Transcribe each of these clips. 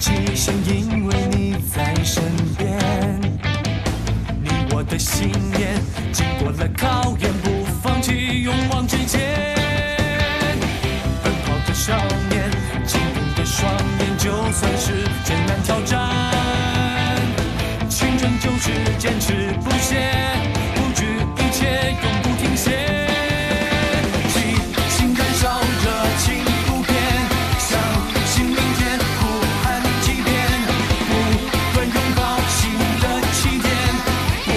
极限，因为你在身边。你我的信念，经过了考验，不放弃，勇往直前。奔跑的少年，紧闭的双眼，就算是艰难挑战，青春就是坚持不懈，不惧一切，永不停歇。心燃烧，热情不变，相信明天，不喊即变，不断拥抱新的起点，不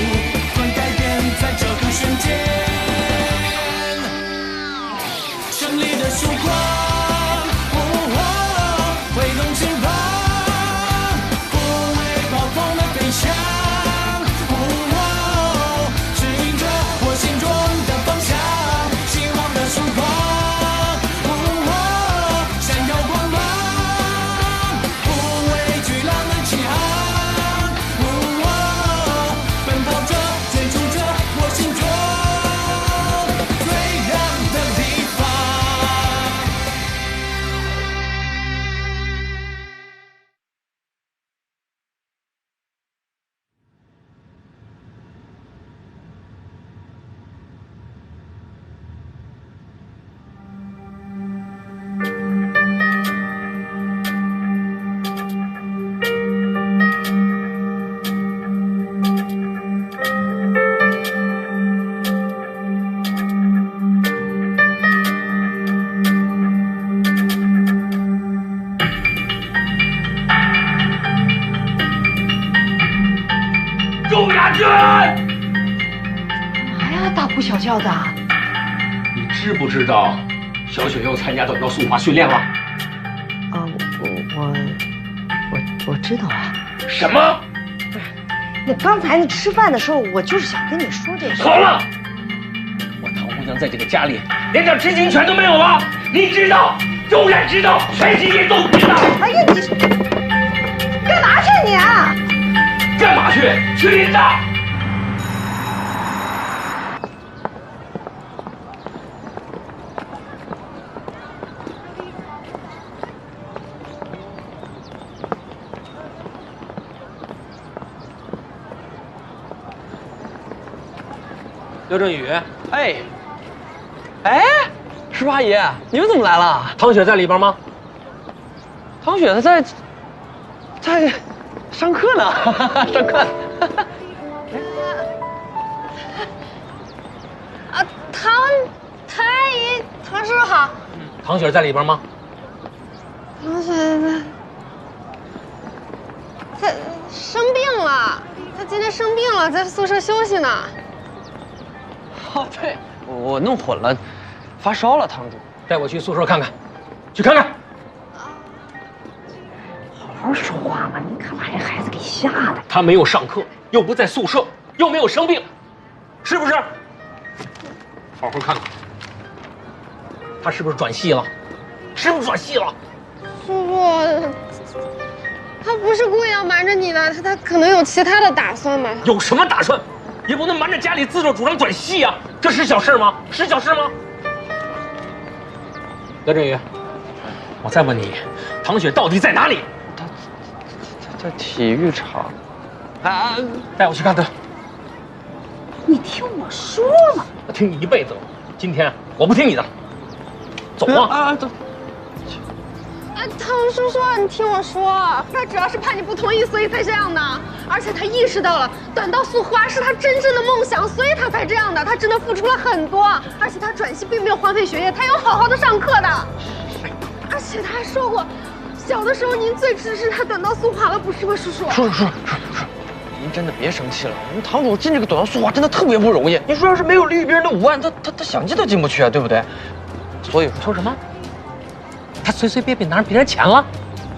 断改变，在这个瞬间，胜利的曙光，挥动翅膀，不畏暴风的飞翔，指引着我心中的方向，希望的曙光，闪耀光芒，不畏巨浪的起航，奔跑着，追逐着我心中最亮的地方。周亚军，干嘛呀，大呼小叫的？你知不知道小雪要参加短道速滑训练了？我知道啊。什么？那刚才那吃饭的时候，我就是想跟你说这事。好了，我唐姑娘在这个家里连点知情权都没有了。你知道，周然知道，全世界都知道。哎呀，你干嘛去你啊？干嘛去？去林子。刘振宇，哎，师傅阿姨，你们怎么来了？唐雪在里边吗？唐雪她在上课呢，上课呢。唐阿姨，唐师傅好。唐雪在里边吗？唐雪她生病了，她今天生病了，在宿舍休息呢。哦，对，我弄混了，发烧了，堂主。带我去宿舍看看，去看看。好好说话嘛，你可把这孩子给吓的。他没有上课，又不在宿舍，又没有生病，是不是？好好看看，他是不是转系了？是不是转系了？叔叔，他不是故意要瞒着你的，他可能有其他的打算吧？有什么打算？也不能瞒着家里自作主张转系呀，这是小事吗？是小事吗？刘振宇，我再问你，唐雪到底在哪里？她在体育场。带我去看她。你听我说嘛。我听你一辈子了，今天我不听你的，走啊！走。唐叔叔，你听我说，他主要是怕你不同意，所以才这样的。而且他意识到了短道速滑是他真正的梦想，所以他才这样的。他真的付出了很多，而且他转系并没有荒废学业，他有好好的上课的。而且他还说过，小的时候您最支持他短道速滑了，不是吗，叔叔？叔，您真的别生气了。我们堂主进这个短道速滑真的特别不容易。你说要是没有绿兵那5万，他想进都进不去啊，对不对？所以说什么？他随随便便拿着别人钱了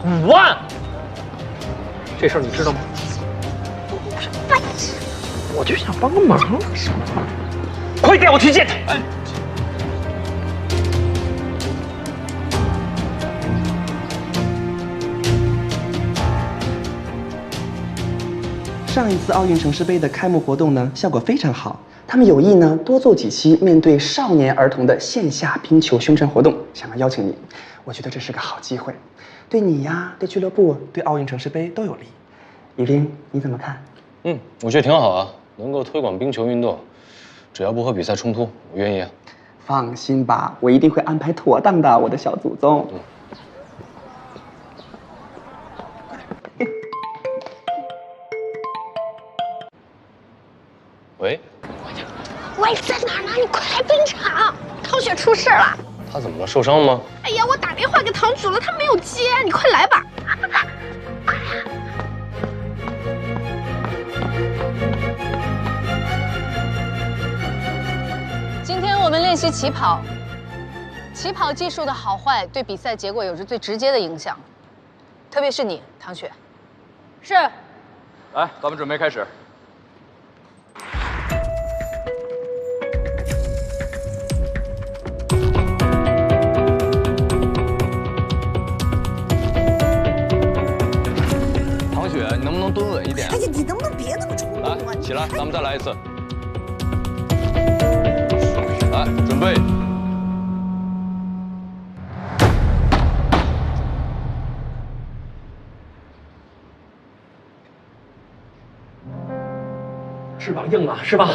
，5万，这事儿你知道吗？我就想帮个忙，快带我去见他！上一次奥运城市杯的开幕活动呢，效果非常好。他们有意呢多做几期面对少年儿童的线下冰球宣传活动，想要邀请你，我觉得这是个好机会。对你呀，对俱乐部，对奥运城市杯都有利。雨林，你怎么看？我觉得挺好啊，能够推广冰球运动，只要不和比赛冲突，我愿意啊。放心吧，我一定会安排妥当的，我的小祖宗。喂，喂，在哪儿呢？你快来冰场！唐雪出事了！他怎么了？受伤吗？哎呀，我打电话给堂主了，他没有接，你快来吧！今天我们练习起跑，起跑技术的好坏对比赛结果有着最直接的影响，特别是你，唐雪。是。来，咱们准备开始。唐雪，你能不能蹲稳一点？哎呀，你能不能别那么冲动啊？来，起来，咱们再来一次。来，准备。翅膀硬了是吧？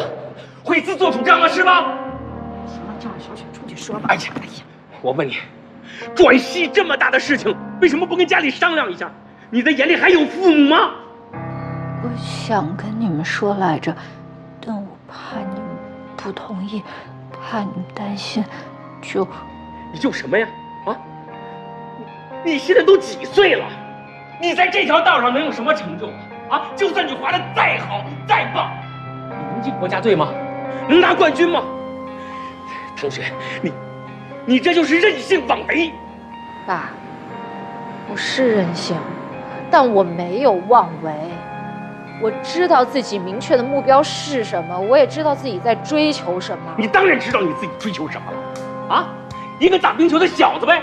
会自作主张了是吧？行了，就让小雪出去说吧。哎呀，我问你，转系这么大的事情，为什么不跟家里商量一下？你的眼里还有父母吗？我想跟你们说来着，但我怕你们不同意，怕你们担心，你就什么呀？啊？你现在都几岁了？你在这条道上能有什么成就啊？就算你滑得再好再棒，你能进国家队吗？能拿冠军吗？同学，你这就是任性妄为。爸，我是任性，但我没有妄为。我知道自己明确的目标是什么，我也知道自己在追求什么。你当然知道你自己追求什么了，啊？一个打冰球的小子呗。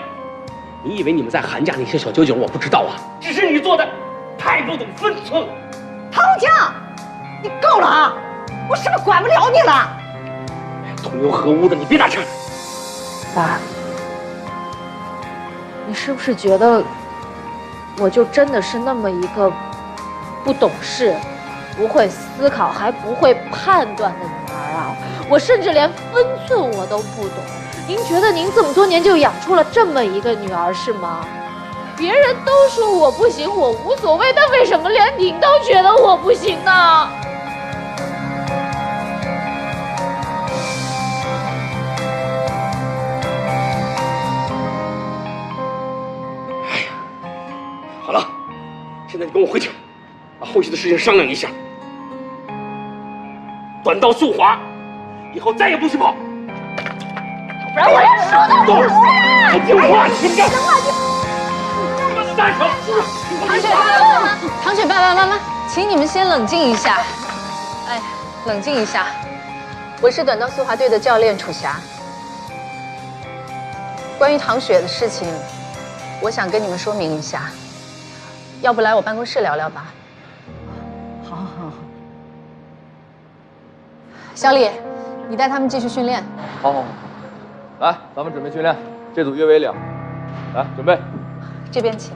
你以为你们在寒假那些小九九我不知道啊？只是你做的太不懂分寸了。唐江，你够了啊！我是不是管不了你了？同流合污的，你别打岔。爸，你是不是觉得我就真的是那么一个不懂事、不会思考还不会判断的女儿啊？我甚至连分寸我都不懂。您觉得您这么多年就养出了这么一个女儿是吗？别人都说我不行，我无所谓，但为什么连您都觉得我不行呢？好了，现在你跟我回去，把后续的事情商量一下。短道速滑，以后再也不许跑。不然我要说到你！还听话，听着。唐雪爸爸妈妈，请你们先冷静一下。哎，冷静一下。我是短道速滑队的教练楚霞。关于唐雪的事情，我想跟你们说明一下。要不来我办公室聊聊吧？好。小李，你带他们继续训练。好，来，咱们准备训练，这组约为2，来，准备。这边请。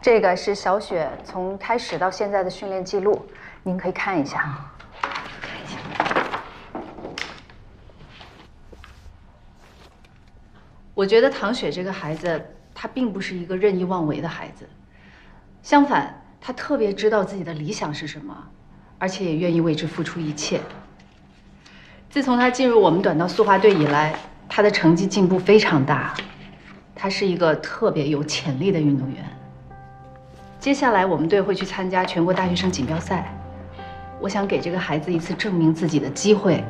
这个是小雪从开始到现在的训练记录，您可以看一下。我觉得唐雪这个孩子，她并不是一个任意妄为的孩子，相反，她特别知道自己的理想是什么，而且也愿意为之付出一切。自从她进入我们短道速滑队以来，她的成绩进步非常大，她是一个特别有潜力的运动员。接下来我们队会去参加全国大学生锦标赛，我想给这个孩子一次证明自己的机会。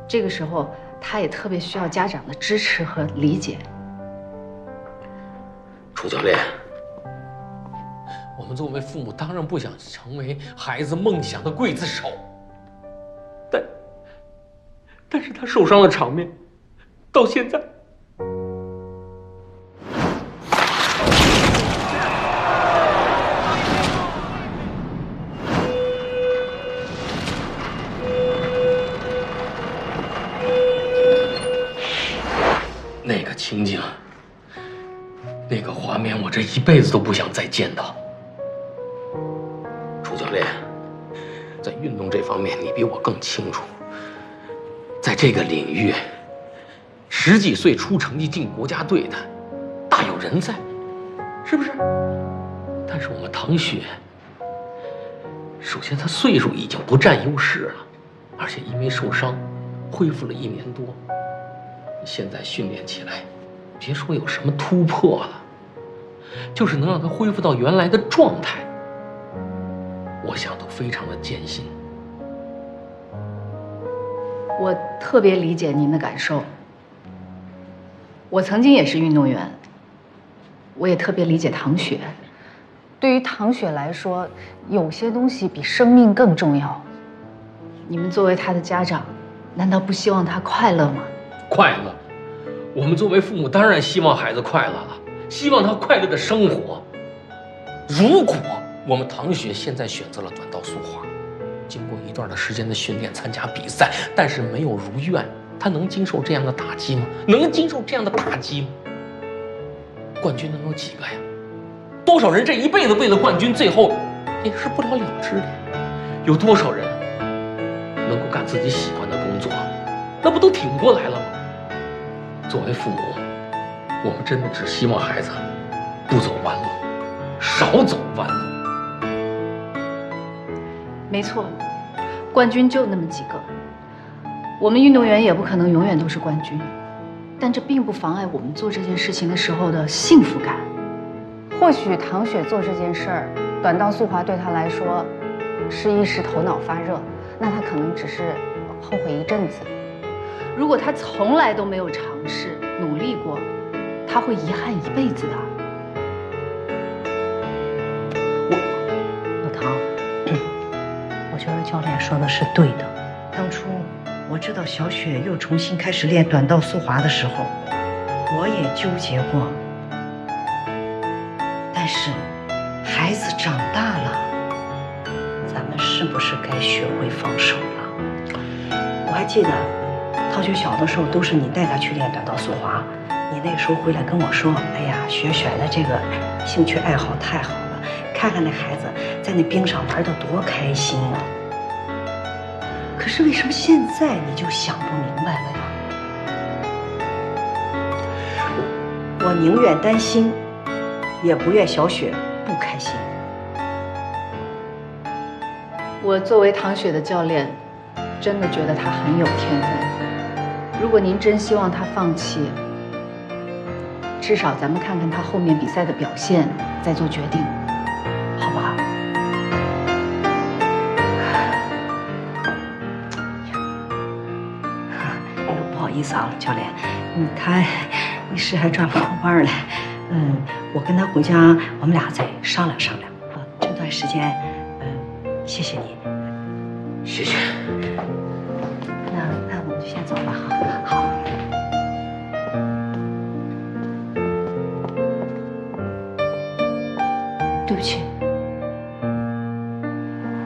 这个时候，他也特别需要家长的支持和理解。楚教练，我们作为父母当然不想成为孩子梦想的刽子手，但是他受伤的场面，到现在。那个情景，那个画面，我这一辈子都不想再见到。楚教练，在运动这方面，你比我更清楚。在这个领域，10几岁出成绩进国家队的，大有人在，是不是？但是我们唐雪，首先她岁数已经不占优势了，而且因为受伤，恢复了1年多。现在训练起来，别说有什么突破了，就是能让他恢复到原来的状态，我想都非常的艰辛。我特别理解您的感受。我曾经也是运动员，我也特别理解唐雪。对于唐雪来说，有些东西比生命更重要。你们作为她的家长，难道不希望她快乐吗？快乐，我们作为父母当然希望孩子快乐了，希望他快乐的生活。如果我们唐雪现在选择了短道速滑，经过一段的时间的训练，参加比赛，但是没有如愿，他能经受这样的打击吗？能经受这样的打击吗？冠军能有几个呀？多少人这一辈子为了冠军，最后也是不了了之的。有多少人能够干自己喜欢的工作，那不都挺过来了吗？作为父母，我们真的只希望孩子不走弯路，少走弯路。没错，冠军就那么几个，我们运动员也不可能永远都是冠军，但这并不妨碍我们做这件事情的时候的幸福感。或许唐雪做这件事儿，短道速滑对她来说是一时头脑发热，那她可能只是后悔一阵子。如果她从来都没有尝试努力过，她会遗憾一辈子的。老唐，我觉得教练说的是对的。当初我知道小雪又重新开始练短道速滑的时候，我也纠结过。但是孩子长大了，咱们是不是该学会放手了？我还记得陶雪小的时候都是你带他去练短道速滑，你那时候回来跟我说，哎呀，雪雪的这个兴趣爱好太好了，看看那孩子在那冰上玩得多开心啊。可是为什么现在你就想不明白了呀？我宁愿担心，也不愿小雪不开心。我作为唐雪的教练，真的觉得她很有天分。如果您真希望她放弃，至少咱们看看她后面比赛的表现，再做决定，好不好？不好意思啊，教练，他一时还转不过弯来。我跟他回家，我们俩再商量商量啊。这段时间，谢谢你，谢谢。那我们就先走吧，好。对不起，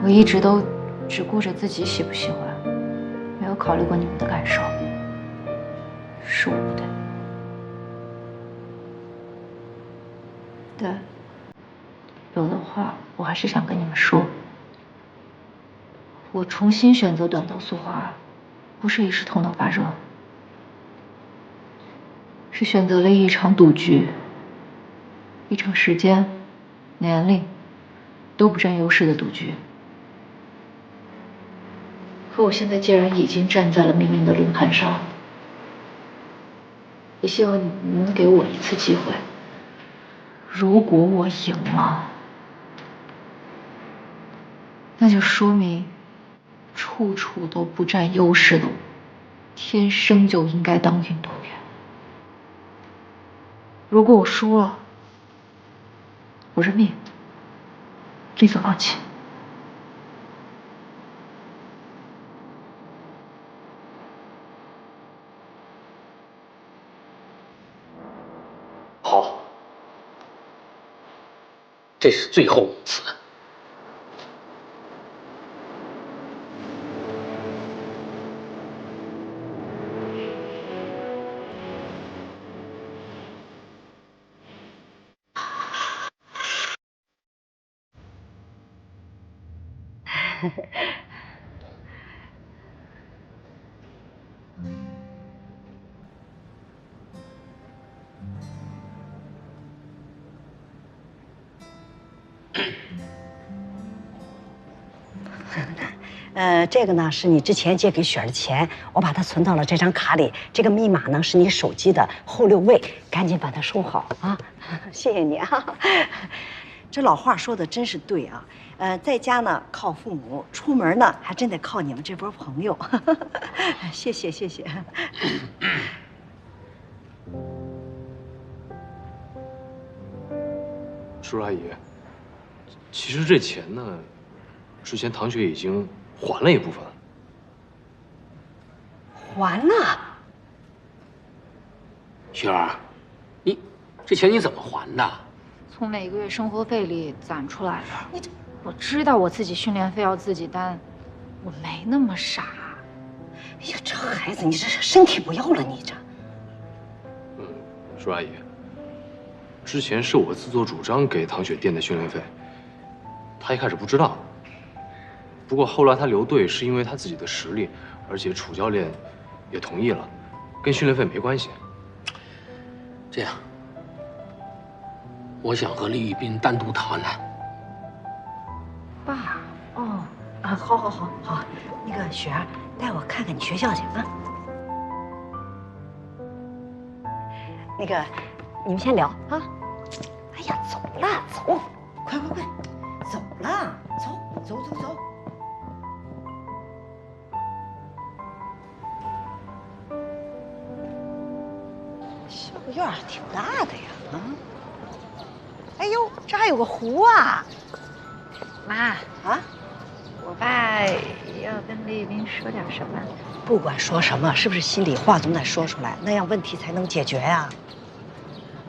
我一直都只顾着自己喜不喜欢，没有考虑过你们的感受，是我不对。对，有的话我还是想跟你们说，我重新选择短道速滑，不是一时头脑发热，是选择了一场赌局，一场时间、年龄都不占优势的赌局。可我现在既然已经站在了命运的论坛上，也希望你们能给我一次机会。如果我赢了，那就说明处处都不占优势的天生就应该当运动员。如果我输了，我认命，立刻放弃。好，这是最后一次。这个呢是你之前借给雪儿的钱，我把它存到了这张卡里。这个密码呢是你手机的后6位，赶紧把它收好啊！谢谢你啊。这老话说的真是对啊，在家呢靠父母，出门呢还真得靠你们这波朋友。谢谢谢谢。叔叔阿姨，其实这钱呢，之前唐雪已经还了一部分。还了？雪儿，你这钱你怎么还的？从每个月生活费里攒出来的。我知道我自己训练费要自己担，我没那么傻。哎呀，这孩子，你这身体不要了，你这。叔叔阿姨，之前是我自作主张给唐雪垫的训练费，她一开始不知道。不过后来她留队是因为她自己的实力，而且楚教练也同意了，跟训练费没关系。这样，我想和李宇彬单独谈谈。爸，哦，啊，好，那个雪儿，带我看看你学校去啊。那个，你们先聊啊。哎呀，走了，走，快，走了，走。校院挺大的呀，啊。哎呦，这还有个湖啊！妈啊，我爸要跟李宇彬说点什么？不管说什么，是不是心里话总得说出来，那样问题才能解决呀。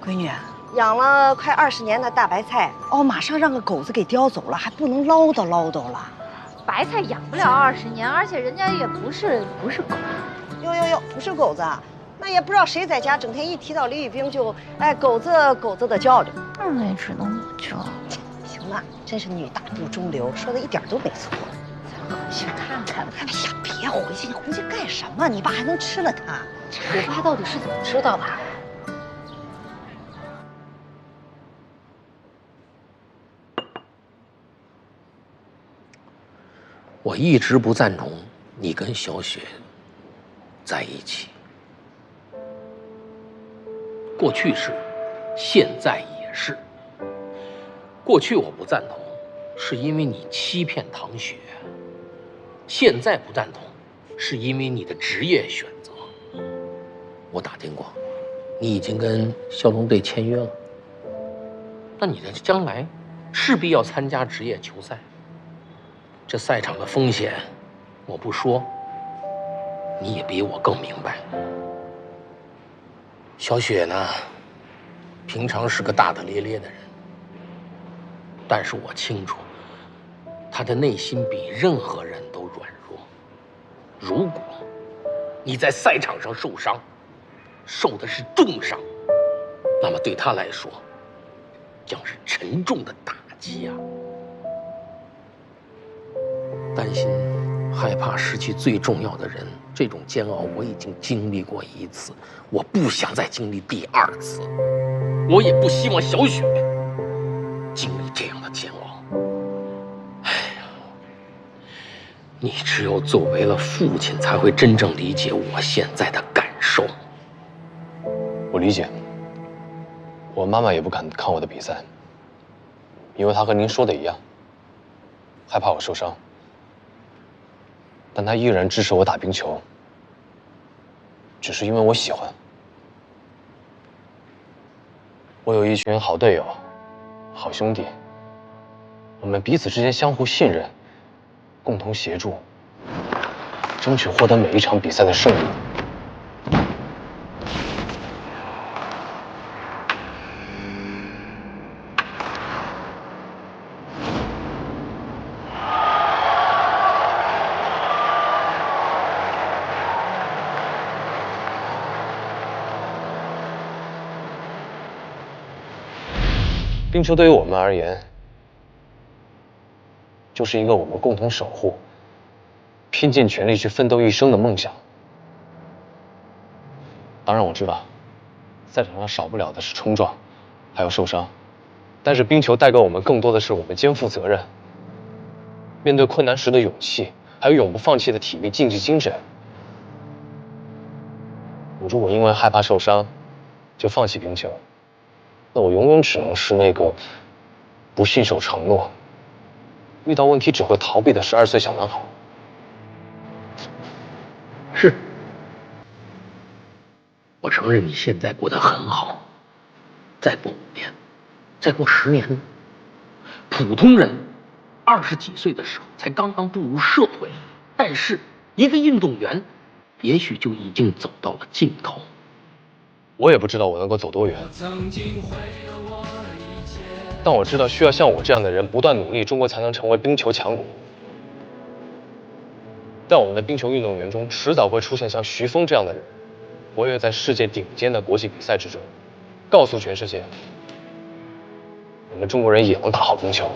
闺女，养了快20年的大白菜，马上让个狗子给叼走了，还不能唠叨了。白菜养不了20年，而且人家也不是狗。哟，不是狗子啊？那也不知道谁在家整天一提到李宇彬就狗子的叫着。那也只能我叫。行了，真是女大不中留，说的一点都没错。咱回去看看。哎呀，别回去，你回去干什么？你爸还能吃了它？我爸到底是怎么知道的？我一直不赞同你跟小雪在一起。过去是，现在也是。过去我不赞同，是因为你欺骗唐雪；现在不赞同，是因为你的职业选择。我打听过，你已经跟校东队签约了，那你的将来势必要参加职业球赛。这赛场的风险，我不说，你也比我更明白。小雪呢，平常是个大大咧咧的人，但是我清楚，她的内心比任何人都软弱。如果你在赛场上受伤，受的是重伤，那么对她来说，将是沉重的打击啊！担心、害怕失去最重要的人，这种煎熬我已经经历过1次，我不想再经历第2次，我也不希望小雪经历这样的煎熬。哎呀，你只有作为了父亲，才会真正理解我现在的感受。我理解，我妈妈也不敢看我的比赛，因为她和您说的一样，害怕我受伤。但她依然支持我打冰球，只是因为我喜欢。我有一群好队友、好兄弟，我们彼此之间相互信任，共同协助，争取获得每一场比赛的胜利。冰球对于我们而言，就是一个我们共同守护、拼尽全力去奋斗一生的梦想。当然，我知道，赛场上少不了的是冲撞，还有受伤，但是冰球带给我们更多的是我们肩负责任、面对困难时的勇气，还有永不放弃的体力、竞技精神。我如果因为害怕受伤，就放弃冰球，那我永远只能是那个不信守承诺、遇到问题只会逃避的12岁小男孩。是，我承认你现在过得很好。再过5年，再过10年，普通人20几岁的时候才刚刚步入社会，但是一个运动员，也许就已经走到了尽头。我也不知道我能够走多远，但我知道需要像我这样的人不断努力，中国才能成为冰球强国。在我们的冰球运动员中，迟早会出现像徐峰这样的人，活跃在世界顶尖的国际比赛之中，告诉全世界，我们中国人也能打好冰球。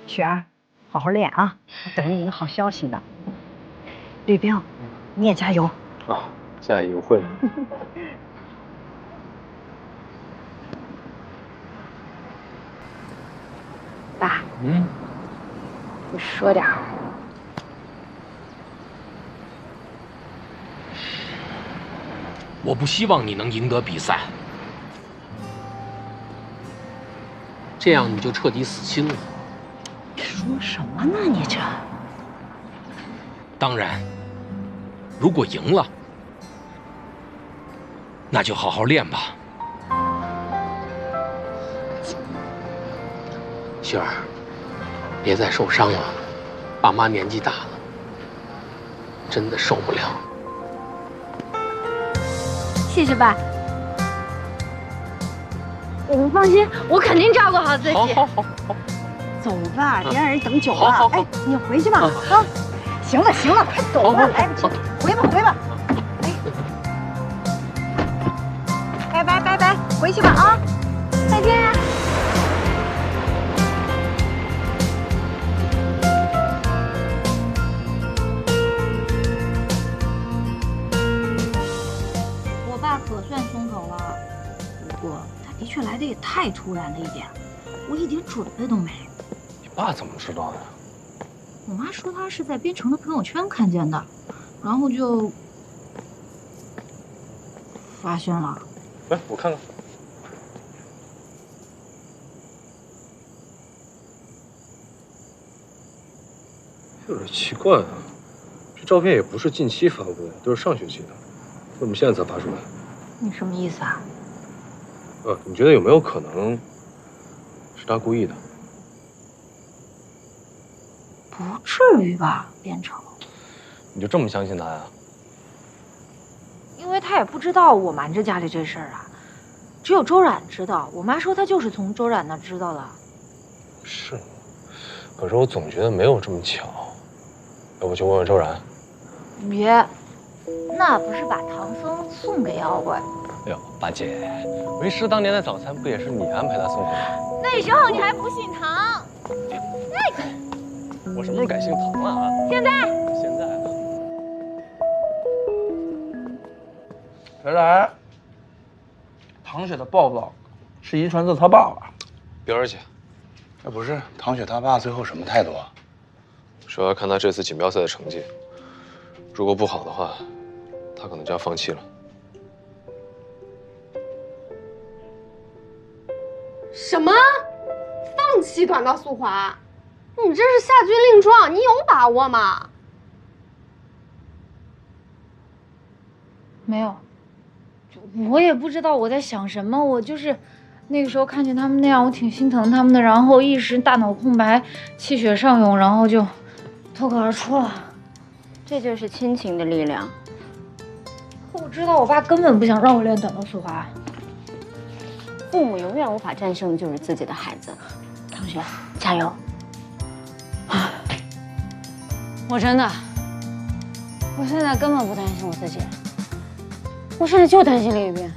雪儿，好好练啊，等着你的好消息呢。吕冰，你也加油。啊，加油会。爸，你说点儿。我不希望你能赢得比赛，这样你就彻底死心了。你说什么呢？你这……当然，如果赢了，那就好好练吧。雪儿，别再受伤了，爸妈年纪大了，真的受不了。谢谢爸，你放心，我肯定照顾好自己。好。走吧，别让人等久了。好，哎，你回去吧。啊，行了，快走吧，来不及，回吧。哎，拜，回去吧啊，再见。我爸可算松口了，不过他的确来的也太突然了一点，我一点准备都没。你爸怎么知道的？我妈说他是在边城的朋友圈看见的，然后就发现了。来，我看看。有点奇怪啊，这照片也不是近期发过的，都是上学期的，为什么现在才发出来？你什么意思啊？你觉得有没有可能是他故意的？不至于吧，边城。你就这么相信他呀？因为他也不知道我瞒着家里这事儿啊，只有周冉知道。我妈说她就是从周冉那知道的。是吗？可是我总觉得没有这么巧，要不去问问周冉？别，那不是把唐僧送给妖怪？哎呦，八姐，为师当年的早餐不也是你安排他送的吗？那时候你还不姓唐。我什么时候改姓唐了啊？现在啊。原来唐雪的抱抱是遗传自他爸爸。冰儿姐，不是唐雪他爸最后什么态度啊？说要看他这次锦标赛的成绩，如果不好的话，他可能就要放弃了。什么？放弃短道速滑？你这是下军令状，你有把握吗？没有，我也不知道我在想什么，我就是那个时候看见他们那样，我挺心疼他们的，然后一时大脑空白，气血上涌，然后就脱口而出了。这就是亲情的力量。可我知道我爸根本不想让我练短道速滑。父母永远无法战胜就是自己的孩子。同学，加油！我真的，我现在根本不担心我自己，我现在就担心李宇彬。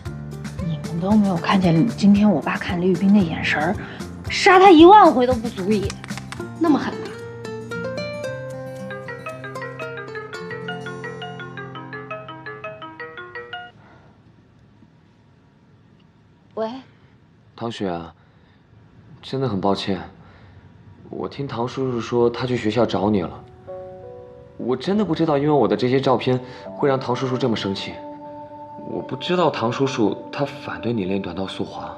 你们都没有看见今天我爸看李宇彬的眼神儿，杀他10000回都不足以。那么狠啊！喂，唐雪啊，真的很抱歉，我听唐叔叔说他去学校找你了。我真的不知道，因为我的这些照片会让唐叔叔这么生气。我不知道唐叔叔他反对你练短道速滑。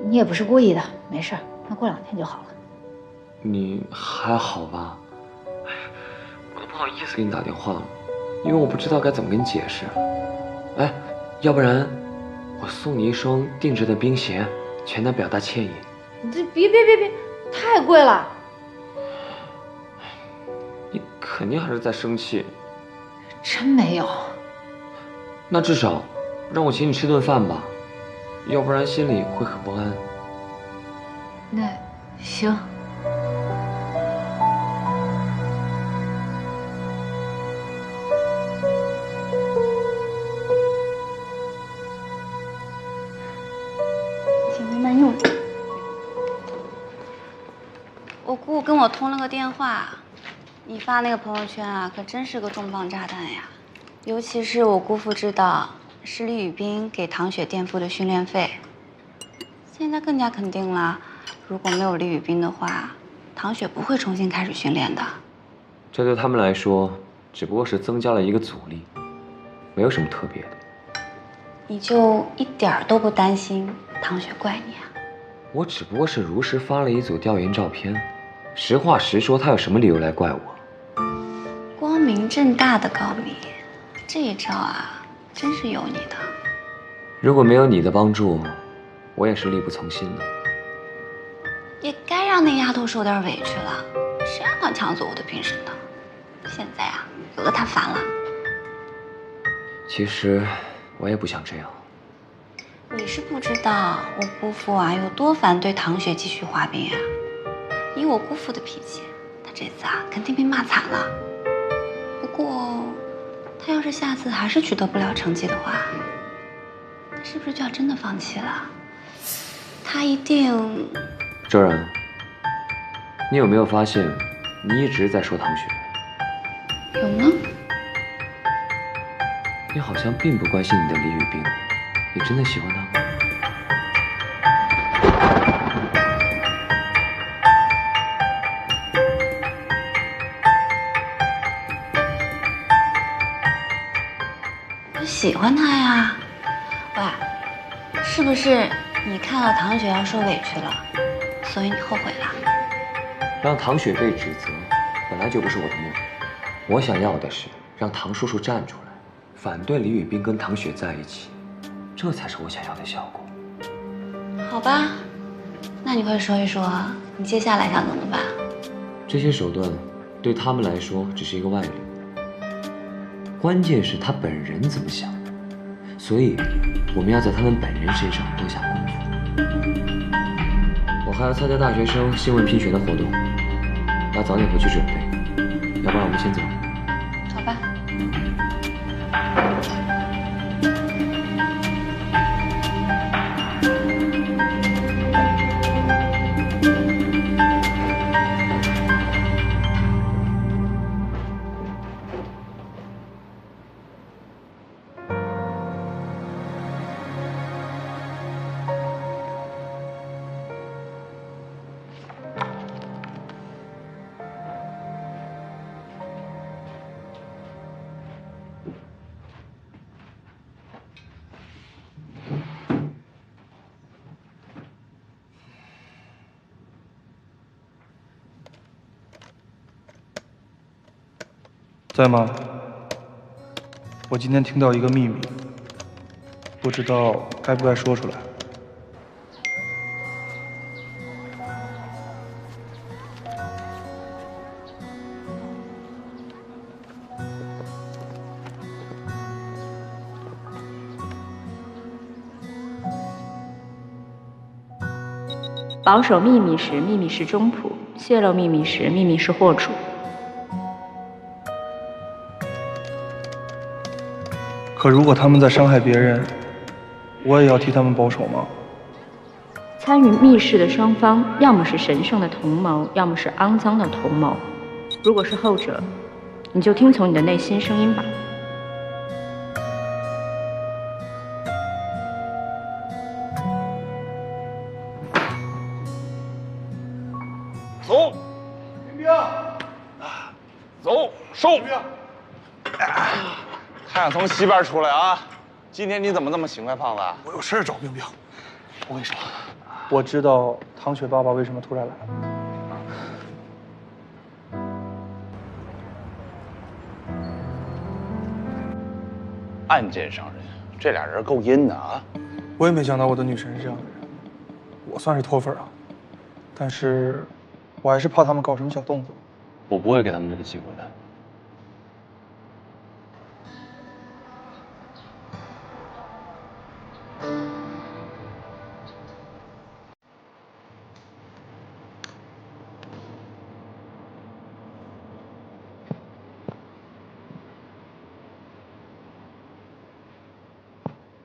你也不是故意的，没事，那过2天就好了。你还好吧？哎，我都不好意思给你打电话了，因为我不知道该怎么跟你解释。哎，要不然我送你一双定制的冰鞋，全当表达歉意。你这别，太贵了。你肯定还是在生气。真没有。那至少让我请你吃顿饭吧，要不然心里会很不安。那行。请慢慢用。我姑跟我通了个电话，你发那个朋友圈啊，可真是个重磅炸弹呀！尤其是我姑父知道是李宇彬给唐雪垫付的训练费，现在更加肯定了，如果没有李宇彬的话，唐雪不会重新开始训练的。这对他们来说，只不过是增加了一个阻力，没有什么特别的。你就一点儿都不担心唐雪怪你啊？我只不过是如实发了一组调研照片，实话实说，他有什么理由来怪我？光明正大的告密，这一招啊，真是有你的。如果没有你的帮助，我也是力不从心的。也该让那丫头受点委屈了，谁让她抢走我的评审呢？现在啊，有了她烦了。其实我也不想这样。你是不知道我姑父啊有多反对唐雪继续滑冰啊！以我姑父的脾气，他这次啊肯定被骂惨了。不过，他要是下次还是取得不了成绩的话，他是不是就要真的放弃了？他一定……周然，你有没有发现，你一直在说唐雪？有吗？你好像并不关心你的李宇彬，你真的喜欢他吗？我喜欢他呀。喂，是不是你看到唐雪要受委屈了，所以你后悔了？让唐雪被指责，本来就不是我的目的。我想要的是让唐叔叔站出来，反对李宇彬跟唐雪在一起，这才是我想要的效果。好吧，那你快说一说，你接下来想怎么办？这些手段对他们来说只是一个外力，关键是他本人怎么想的，所以我们要在他们本人身上多下功夫。我还要参加大学生新闻评选的活动，要早点回去准备，要不然我们先走。好吧。在吗？我今天听到一个秘密，不知道该不该说出来。保守秘密时，秘密是中谱；泄露秘密时，秘密是祸处。可如果他们在伤害别人，我也要替他们保守吗？参与密室的双方，要么是神圣的同谋，要么是肮脏的同谋。如果是后者，你就听从你的内心声音吧。走，民兵，走，收。太阳从西边出来啊！今天你怎么这么勤快，胖子？我有事找冰冰。我跟你说，我知道唐雪爸爸为什么突然来了。暗箭伤人，这俩人够阴的啊！我也没想到我的女神是这样的人，我算是脱粉啊，但是我还是怕他们搞什么小动作。我不会给他们这个机会的。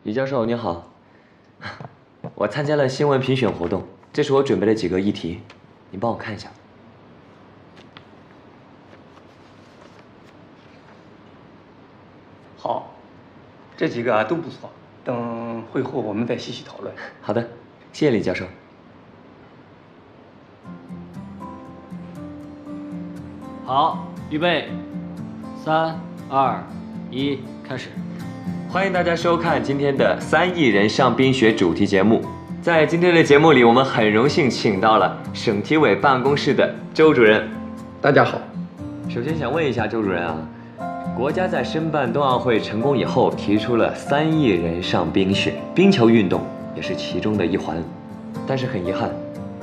李教授，你好，我参加了新闻评选活动，这是我准备的几个议题，您帮我看一下。好，这几个都不错，等会后我们再细细讨论。好的，谢谢李教授。好，预备，3、2、1，开始。欢迎大家收看今天的3亿人上冰雪主题节目。在今天的节目里，我们很荣幸请到了省体委办公室的周主任。大家好。首先想问一下周主任啊，国家在申办冬奥会成功以后，提出了3亿人上冰雪，冰球运动也是其中的一环。但是很遗憾，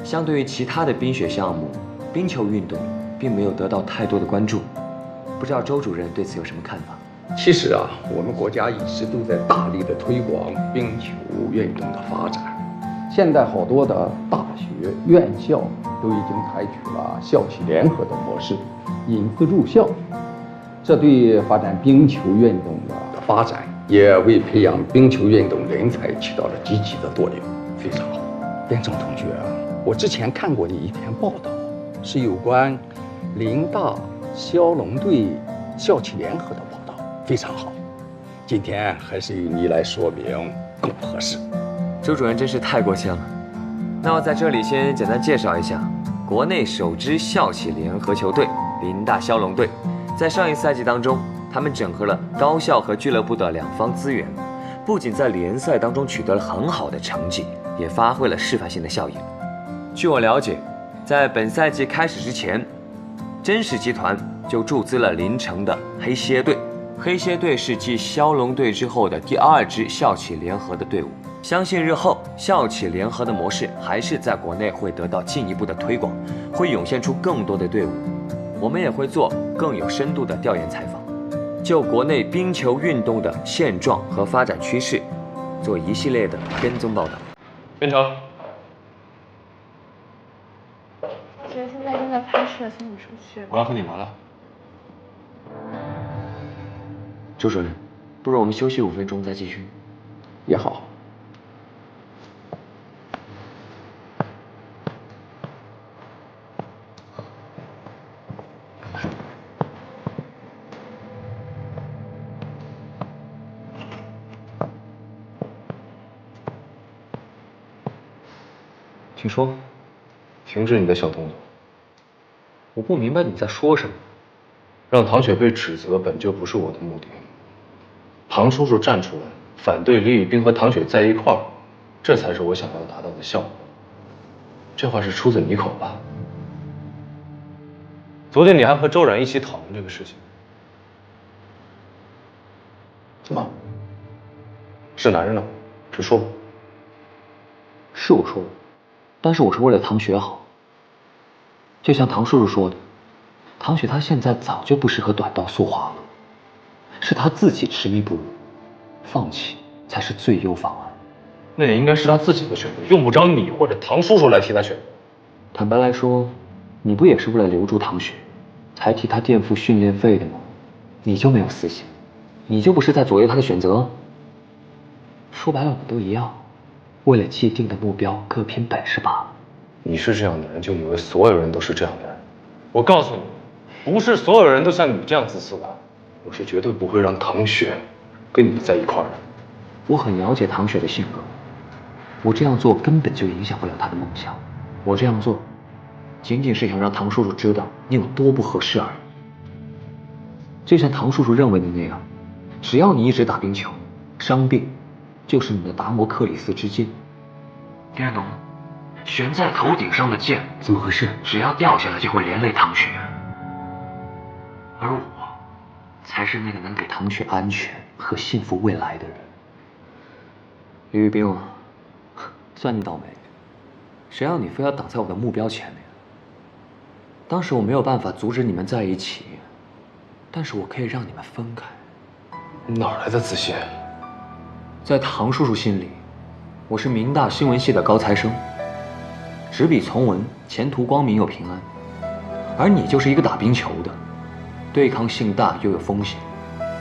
相对于其他的冰雪项目，冰球运动并没有得到太多的关注。不知道周主任对此有什么看法？其实啊，我们国家一直都在大力的推广冰球运动的发展。现在好多的大学院校都已经采取了校企联合的模式，引资入校，这对发展冰球运动的发展，也为培养冰球运动人才起到了积极的作用，非常好。边正同学啊，我之前看过的一篇报道，是有关林大骁龙队校企联合的报道，非常好。今天还是由你来说明更合适。周主任真是太过谦了。那我在这里先简单介绍一下，国内首支校企联合球队林大骁龙队，在上一赛季当中，他们整合了高校和俱乐部的两方资源，不仅在联赛当中取得了很好的成绩，也发挥了示范性的效应。据我了解，在本赛季开始之前，真实集团就注资了临城的黑蝎队。黑蝎队是继骁龙队之后的第2支校企联合的队伍。相信日后校企联合的模式还是在国内会得到进一步的推广，会涌现出更多的队伍。我们也会做更有深度的调研采访，就国内冰球运动的现状和发展趋势，做一系列的跟踪报道。边成，姐现在正在拍摄，请你出去。我要和你聊聊。周主任，不如我们休息5分钟再继续。也好。请说。停止你的小动作。我不明白你在说什么。让唐雪被指责本就不是我的目的。唐叔叔站出来反对李宇冰和唐雪在一块儿，这才是我想要达到的效果。这话是出自你口吧？昨天你还和周冉一起讨论这个事情，是男人呢？直说吧。是我说的，但是我是为了唐雪好。就像唐叔叔说的，唐雪她现在早就不适合短道速滑了，是她自己执迷不悟，放弃才是最优方案。那也应该是他自己的选择，用不着你或者唐叔叔来替他选。坦白来说，你不也是为了留住唐雪，才替她垫付训练费的吗？你就没有私心，你就不是在左右她的选择？说白了，我们都一样，为了既定的目标，各凭本事罢了。你是这样的人，就以为所有人都是这样的人？我告诉你，不是所有人都像你这样自私的。我是绝对不会让唐雪跟你在一块儿的。我很了解唐雪的性格，我这样做根本就影响不了她的梦想。我这样做，仅仅是想让唐叔叔知道你有多不合适而已。就像唐叔叔认为的那样，只要你一直打冰球，伤病就是你的达摩克里斯之剑。天龙，悬在头顶上的剑怎么回事？只要掉下来就会连累唐雪，而我才是那个能给唐雪安全和幸福未来的人。李玉冰啊，算你倒霉，谁让你非要挡在我的目标前面？当时我没有办法阻止你们在一起，但是我可以让你们分开。哪来的自信？在唐叔叔心里，我是明大新闻系的高材生，执笔从文，前途光明又平安。而你就是一个打冰球的，对抗性大又有风险，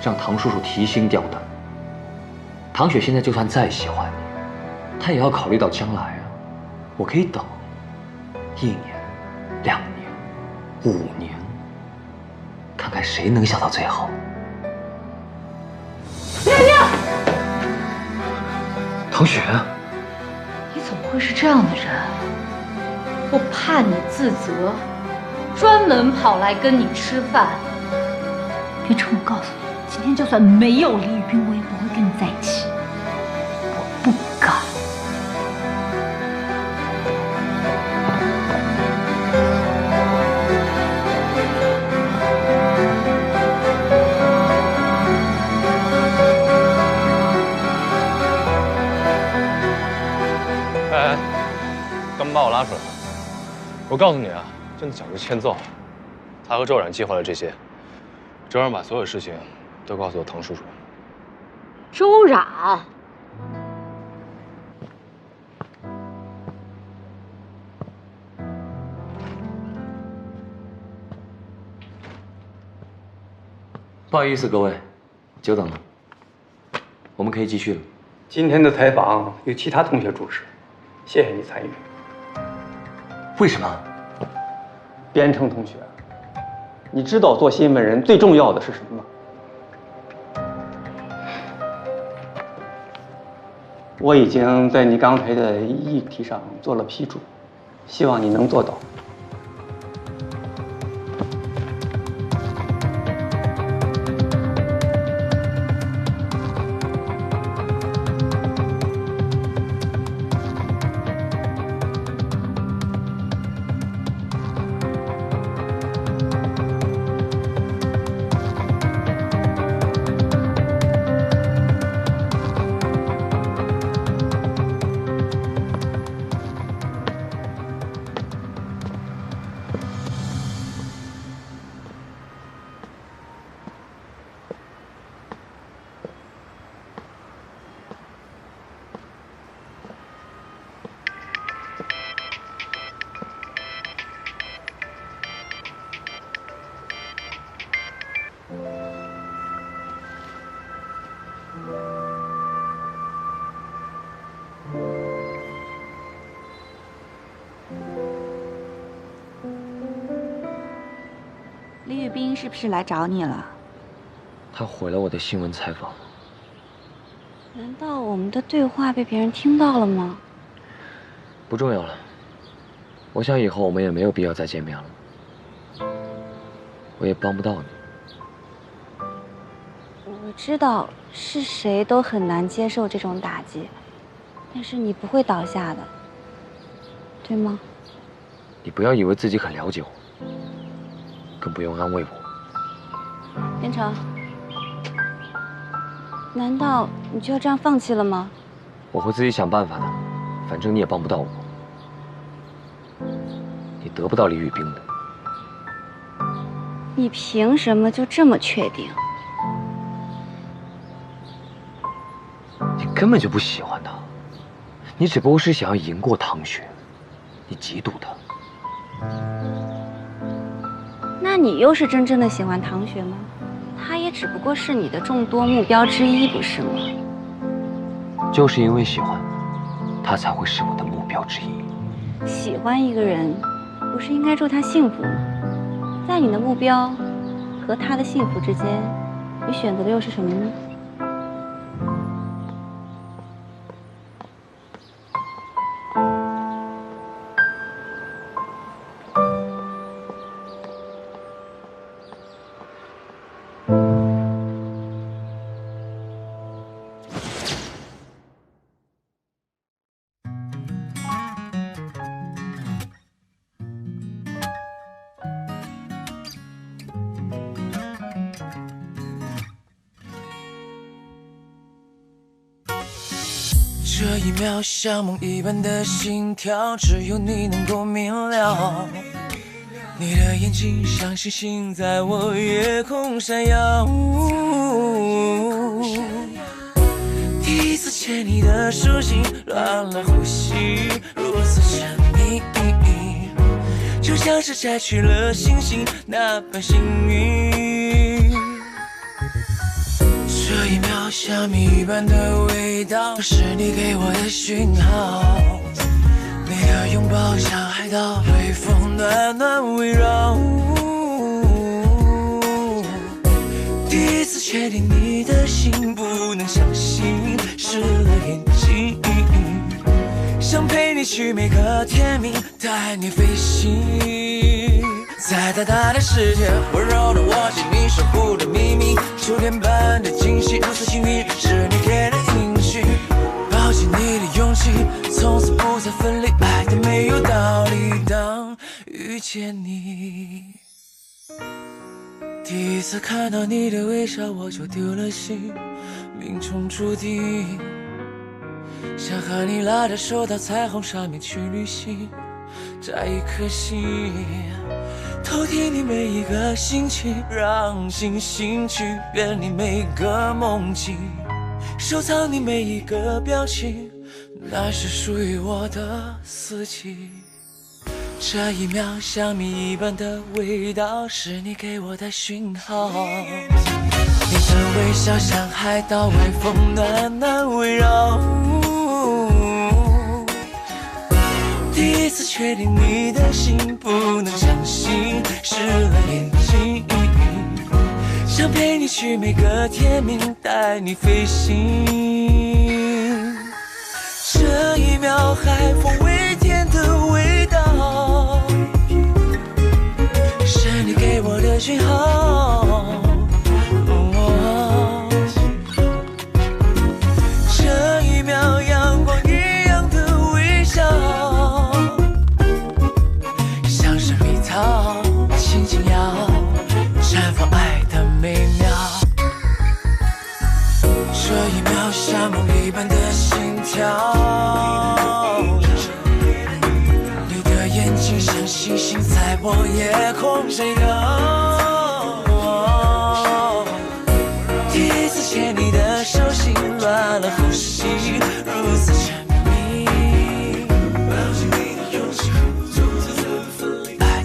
让唐叔叔提心吊胆。唐雪现在就算再喜欢你，她也要考虑到将来啊。我可以等1年、2年、5年，看看谁能想到最后。亮亮，唐雪，你怎么会是这样的人？我怕你自责，专门跑来跟你吃饭。变成我告诉你，今天就算没有李宇冰，我也不会跟你在一起。我不敢。哎，干嘛把我拉出来？我告诉你啊，真的讲是欠揍。他和周冉计划了这些，周冉把所有事情都告诉了唐叔叔。周冉，不好意思，各位，久等了。我们可以继续了。今天的采访由其他同学主持，谢谢你参与。为什么？边城同学，你知道做新闻人最重要的是什么吗？我已经在你刚才的议题上做了批注，希望你能做到。李宇冰是不是来找你了？他毁了我的新闻采访。难道我们的对话被别人听到了吗？不重要了，我想以后我们也没有必要再见面了。我也帮不到你。我知道是谁都很难接受这种打击，但是你不会倒下的，对吗？你不要以为自己很了解我，更不用安慰我。边城，难道你就要这样放弃了吗？我会自己想办法的，反正你也帮不到我，你得不到李宇冰的。你凭什么就这么确定？你根本就不喜欢他，你只不过是想要赢过唐雪，你嫉妒他。那你又是真正的喜欢唐雪吗？她也只不过是你的众多目标之一，不是吗？就是因为喜欢，他才会是我的目标之一。喜欢一个人，不是应该祝他幸福吗？在你的目标和他的幸福之间，你选择的又是什么呢？这一秒像梦一般的心跳，只有你能够明了。你的眼睛像星星在我夜空闪耀。第一次牵你的手心，乱了呼吸，如此神秘，就像是摘去了星星那般幸运。这一秒像蜜一般的味道，是你给我的讯号。你的拥抱像海岛，微风暖暖围绕。第一次确定你的心，不能相信，湿了眼睛。想陪你去每个天明，带你飞行。在大大的世界，温柔的握紧你守护的秘密，秋天般的惊喜，如此幸运是你给的应许，抱紧你的勇气，从此不再分离，爱的没有道理。当遇见你，第一次看到你的微笑，我就丢了心，命中注定，想和你拉着手到彩虹上面去旅行，摘一颗心。偷听你每一个心情，让星星去圆你每个梦境，收藏你每一个表情，那是属于我的四季。这一秒像蜜一般的味道，是你给我的讯号。你的微笑像海岛，微风暖暖围绕。第一次确定你的心，不能相信，湿了眼睛，想陪你去每个天明，带你飞行。这一秒海风微甜的味道，是你给我的讯号。这一秒阳光一样的微笑，轻轻摇，绽放爱的美妙。这一秒像梦一般的心跳，你的眼睛像星星在我夜空闪耀。第一次牵你的手心，乱了呼吸，如此沉迷，抱紧你的勇气，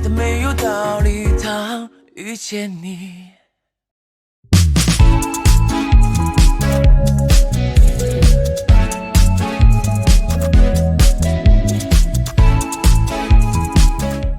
没有道理，当遇见你。